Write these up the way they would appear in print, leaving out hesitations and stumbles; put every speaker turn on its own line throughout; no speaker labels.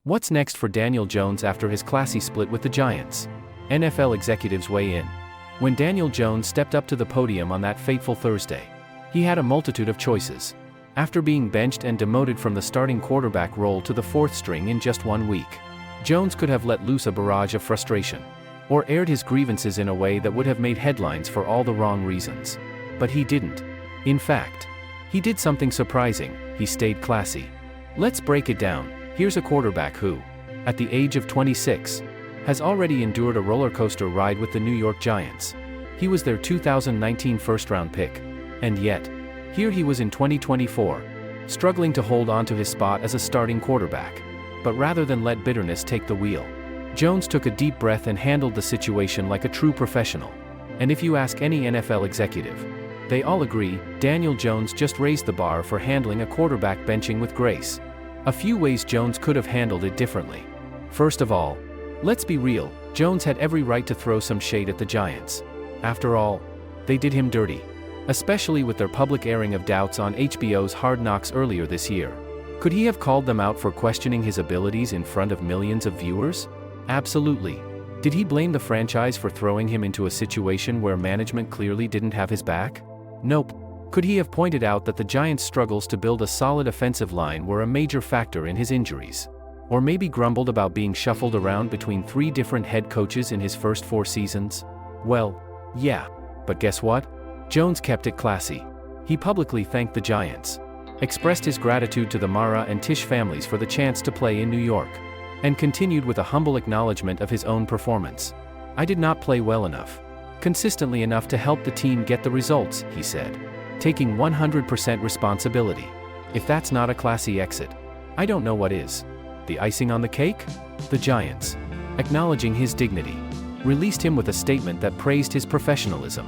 What's next for Daniel Jones after his classy split with the Giants? NFL executives weigh in. When Daniel Jones stepped up to the podium on that fateful Thursday, he had a multitude of choices. After being benched and demoted from the starting quarterback role to the fourth string in just 1 week, Jones could have let loose a barrage of frustration, or aired his grievances in a way that would have made headlines for all the wrong reasons. But he didn't. In fact, he did something surprising. He stayed classy. Let's break it down. Here's a quarterback who, at the age of 26, has already endured a roller coaster ride with the New York Giants. He was their 2019 first-round pick, and yet, here he was in 2024, struggling to hold on to his spot as a starting quarterback. But rather than let bitterness take the wheel, Jones took a deep breath and handled the situation like a true professional. And if you ask any NFL executive, they all agree, Daniel Jones just raised the bar for handling a quarterback benching with grace. A few ways Jones could have handled it differently. First of all, let's be real, Jones had every right to throw some shade at the Giants. After all, they did him dirty, especially with their public airing of doubts on HBO's Hard Knocks earlier this year. Could he have called them out for questioning his abilities in front of millions of viewers? Absolutely. Did he blame the franchise for throwing him into a situation where management clearly didn't have his back? Nope. Could he have pointed out that the Giants' struggles to build a solid offensive line were a major factor in his injuries? Or maybe grumbled about being shuffled around between 3 different head coaches in his first 4 seasons? Well, yeah. But guess what? Jones kept it classy. He publicly thanked the Giants, expressed his gratitude to the Mara and Tisch families for the chance to play in New York, and continued with a humble acknowledgement of his own performance. I did not play well enough, consistently enough to help the team get the results, he said, taking 100% responsibility. If that's not a classy exit, I don't know what is. The icing on the cake? The Giants, acknowledging his dignity, released him with a statement that praised his professionalism.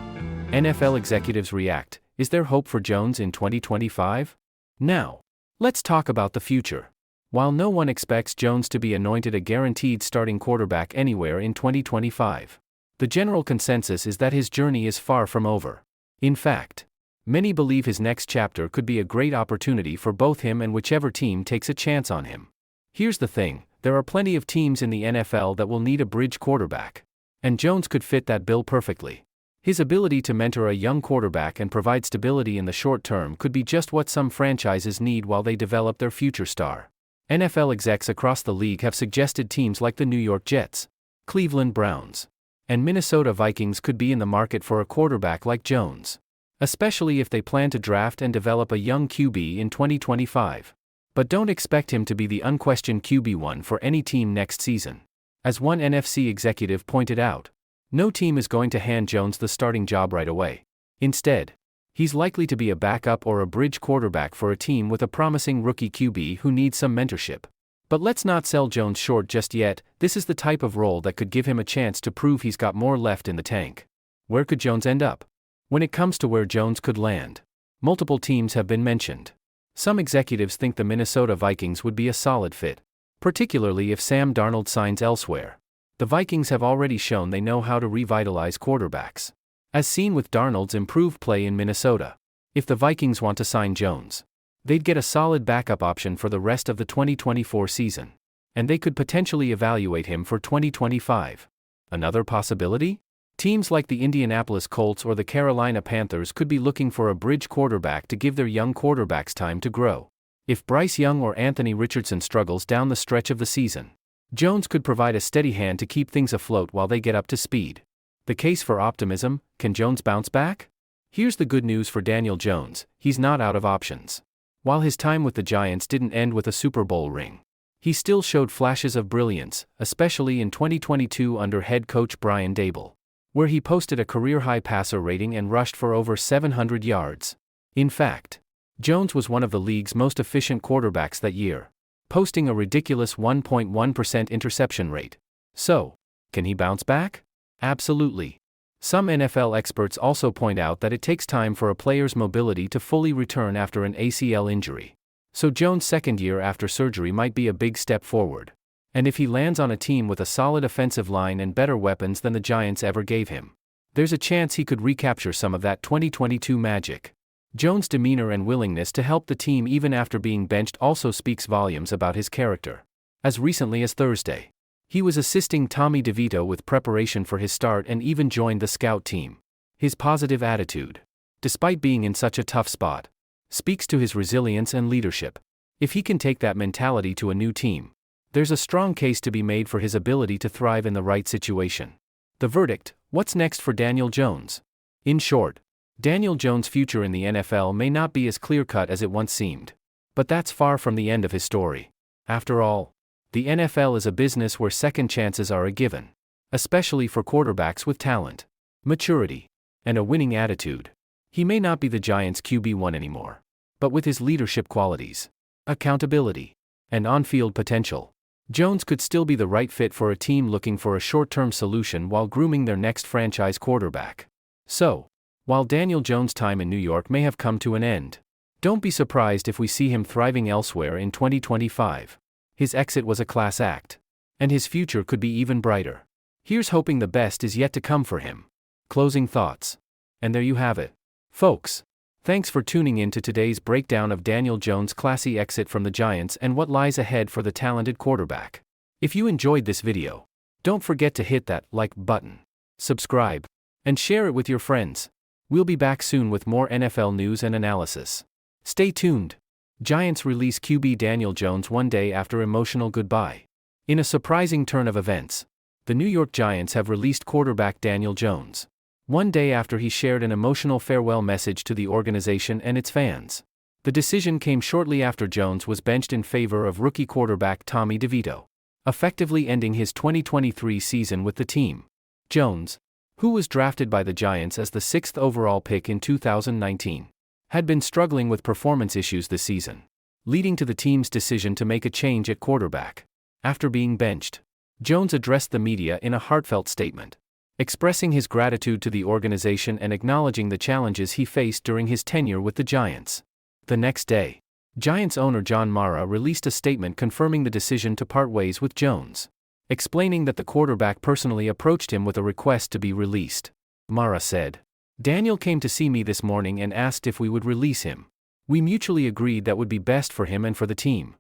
NFL executives react. Is there hope for Jones in 2025? Now, let's talk about the future. While no one expects Jones to be anointed a guaranteed starting quarterback anywhere in 2025, the general consensus is that his journey is far from over. In fact, many believe his next chapter could be a great opportunity for both him and whichever team takes a chance on him. Here's the thing, there are plenty of teams in the NFL that will need a bridge quarterback, and Jones could fit that bill perfectly. His ability to mentor a young quarterback and provide stability in the short term could be just what some franchises need while they develop their future star. NFL execs across the league have suggested teams like the New York Jets, Cleveland Browns, and Minnesota Vikings could be in the market for a quarterback like Jones, especially if they plan to draft and develop a young QB in 2025. But don't expect him to be the unquestioned QB1 for any team next season. As one NFC executive pointed out, no team is going to hand Jones the starting job right away. Instead, he's likely to be a backup or a bridge quarterback for a team with a promising rookie QB who needs some mentorship. But let's not sell Jones short just yet. This is the type of role that could give him a chance to prove he's got more left in the tank. Where could Jones end up? When it comes to where Jones could land, multiple teams have been mentioned. Some executives think the Minnesota Vikings would be a solid fit, particularly if Sam Darnold signs elsewhere. The Vikings have already shown they know how to revitalize quarterbacks, as seen with Darnold's improved play in Minnesota. If the Vikings want to sign Jones, they'd get a solid backup option for the rest of the 2024 season, and they could potentially evaluate him for 2025. Another possibility? Teams like the Indianapolis Colts or the Carolina Panthers could be looking for a bridge quarterback to give their young quarterbacks time to grow. If Bryce Young or Anthony Richardson struggles down the stretch of the season, Jones could provide a steady hand to keep things afloat while they get up to speed. The case for optimism: can Jones bounce back? Here's the good news for Daniel Jones, he's not out of options. While his time with the Giants didn't end with a Super Bowl ring, he still showed flashes of brilliance, especially in 2022 under head coach Brian Daboll, where he posted a career-high passer rating and rushed for over 700 yards. In fact, Jones was one of the league's most efficient quarterbacks that year, posting a ridiculous 1.1% interception rate. So, can he bounce back? Absolutely. Some NFL experts also point out that it takes time for a player's mobility to fully return after an ACL injury. So Jones' second year after surgery might be a big step forward. And if he lands on a team with a solid offensive line and better weapons than the Giants ever gave him, there's a chance he could recapture some of that 2022 magic. Jones' demeanor and willingness to help the team even after being benched also speaks volumes about his character. as recently as Thursday. He was assisting Tommy DeVito with preparation for his start and even joined the scout team. His positive attitude, despite being in such a tough spot, speaks to his resilience and leadership. If he can take that mentality to a new team, there's a strong case to be made for his ability to thrive in the right situation. The verdict: what's next for Daniel Jones? In short, Daniel Jones' future in the NFL may not be as clear-cut as it once seemed. But that's far from the end of his story. After all, the NFL is a business where second chances are a given, especially for quarterbacks with talent, maturity, and a winning attitude. He may not be the Giants' QB1 anymore, but with his leadership qualities, accountability, and on-field potential, Jones could still be the right fit for a team looking for a short-term solution while grooming their next franchise quarterback. So, while Daniel Jones' time in New York may have come to an end, don't be surprised if we see him thriving elsewhere in 2025. His exit was a class act, and his future could be even brighter. Here's hoping the best is yet to come for him. Closing thoughts. And there you have it, folks. Thanks for tuning in to today's breakdown of Daniel Jones' classy exit from the Giants and what lies ahead for the talented quarterback. If you enjoyed this video, don't forget to hit that like button, subscribe, and share it with your friends. We'll be back soon with more NFL news and analysis. Stay tuned. Giants release QB Daniel Jones one day after emotional goodbye. In a surprising turn of events, the New York Giants have released quarterback Daniel Jones one day after he shared an emotional farewell message to the organization and its fans. The decision came shortly after Jones was benched in favor of rookie quarterback Tommy DeVito, effectively ending his 2023 season with the team. Jones, who was drafted by the Giants as the 6th overall pick in 2019, had been struggling with performance issues this season, leading to the team's decision to make a change at quarterback. After being benched, Jones addressed the media in a heartfelt statement, expressing his gratitude to the organization and acknowledging the challenges he faced during his tenure with the Giants. The next day, Giants owner John Mara released a statement confirming the decision to part ways with Jones, explaining that the quarterback personally approached him with a request to be released. Mara said, "Daniel came to see me this morning and asked if we would release him. We mutually agreed that would be best for him and for the team."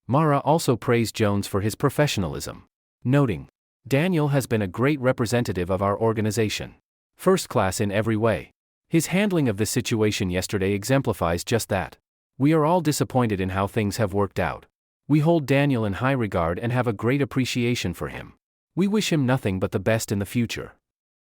Mara also praised Jones for his professionalism, noting, "Daniel has been a great representative of our organization. First class in every way. His handling of this situation yesterday exemplifies just that. We are all disappointed in how things have worked out. We hold Daniel in high regard and have a great appreciation for him. We wish him nothing but the best in the future."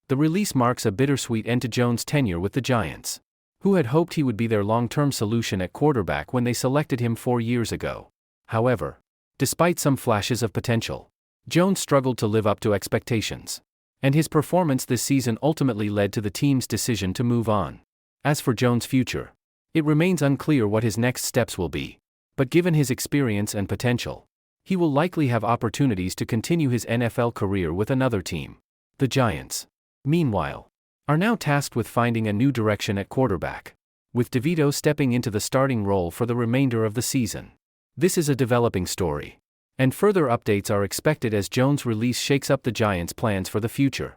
The release marks a bittersweet end to Jones' tenure with the Giants, who had hoped he would be their long-term solution at quarterback when they selected him 4 years ago. However, despite some flashes of potential, Jones struggled to live up to expectations, and his performance this season ultimately led to the team's decision to move on. As for Jones' future, it remains unclear what his next steps will be, but given his experience and potential, he will likely have opportunities to continue his NFL career with another team. The Giants, meanwhile, are now tasked with finding a new direction at quarterback, with DeVito stepping into the starting role for the remainder of the season. This is a developing story, and further updates are expected as Jones' release shakes up the Giants' plans for the future.